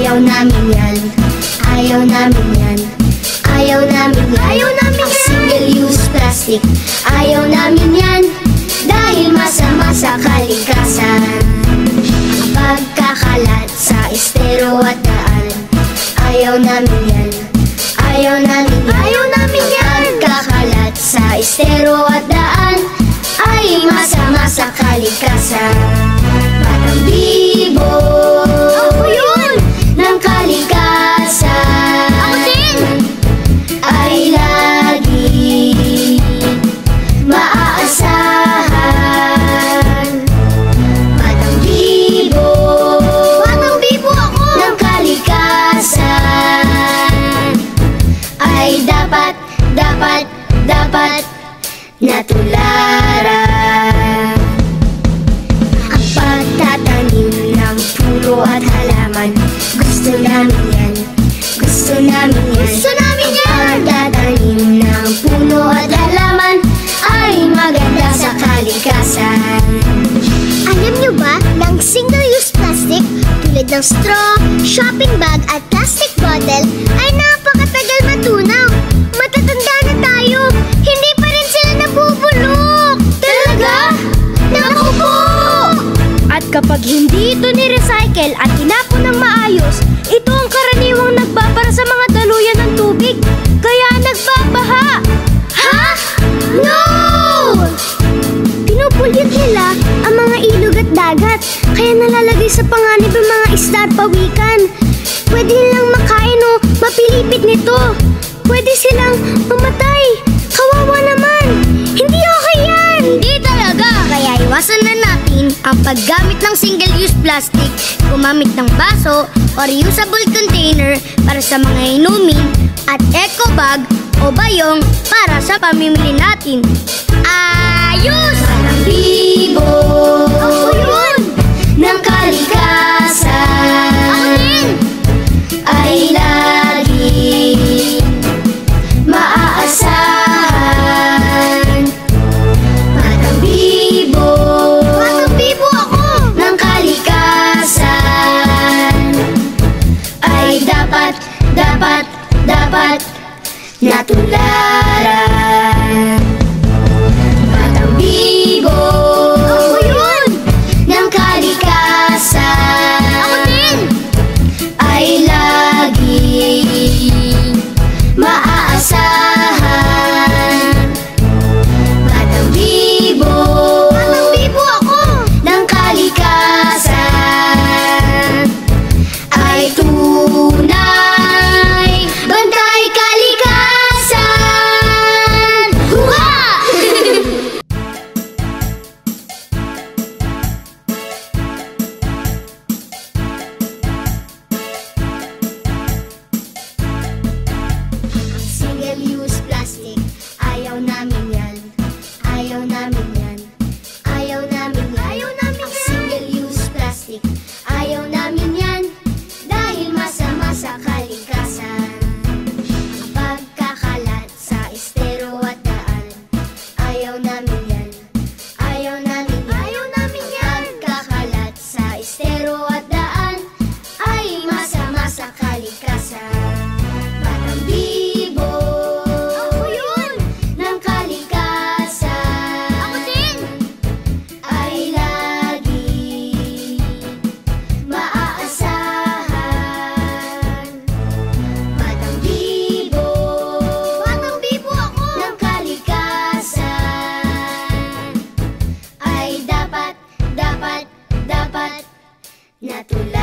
Ayaw namin yan. Ayaw namin yan. Ayaw namin yan. Ayaw namin yan. Ang single-use plastic. Ayaw namin yan. Dahil masama sa kalikasan. Ang pagkakalat sa estero at daan. Ayaw namin yan. Ayaw namin yan. Ayaw namin yan. Ang pagkakalat sa estero at daan ay masama sa kalikasan. Batang bibo, ako yun! Ng kalikasan. Ako din! Ay lagi maaasahan. Batang bibo, batang bibo ako! Ng kalikasan ay dapat natularan. Ang pagtatanim ng puno at halaman, gusto namin yan. Gusto namin yan. Gusto namin yan. Ang pagtatanim ng puno at halaman ay maganda sa kalikasan. Alam nyo ba na ang single-use plastic tulad ng straw, shopping bag at plastic bottle ay napakatagal matunaw? Matatanda na tayo, hindi pa rin sila nabubulok. Talaga? Naku po! At kapag hindi ito ni-recycle at tinapon ng maayos, ito ang karaniwang nagbabara sa mga daluyan ng tubig. Kaya nagbabaha. Ha? No! Pinupulyot nila ang mga ilog at dagat, kaya nalalagay sa panganib ang mga isda at pawikan. Pwede nilang makain o mapilipit nito. Pwede silang mamatay. Kawawa naman. Hindi okay yan. Hindi talaga. Kaya iwasan na natin ang paggamit ng single-use plastic. Gumamit ng baso o reusable container para sa mga inumin at eco bag o bayong para sa pamimili natin. Ayos! Batang bibo, ako yun! Ng kalikasan, ako din! Ay lagi maaasahan. Batang bibo ako! Ng kalikasan ay dapat natularan. Batang bibo, ako yun! Ng kalikasan, ako din! Ay lagi maaasahan. Batang bibo ako! Ng kalikasan ay tunay bantay kalikasan. Huwa! Ang single-use plastic, ayaw namin yan. Ayaw namin yan. Ayaw namin yan. Ayaw namin yan. Ang single-use plastic, ayaw namin yan. Dahil masama sa kalikasan. Ang pagkakalat sa estero at daan, ayaw namin yan. Ayaw namin yan. Ayaw namin yan. Ang pagkakalat sa estero at daan ay masama sa kalikasan. Batang bibo, ako yun! Ng kalikasan, ako din! Ay lagi maaasahan. Batang bibo ako! Ng kalikasan ay dapat natularan.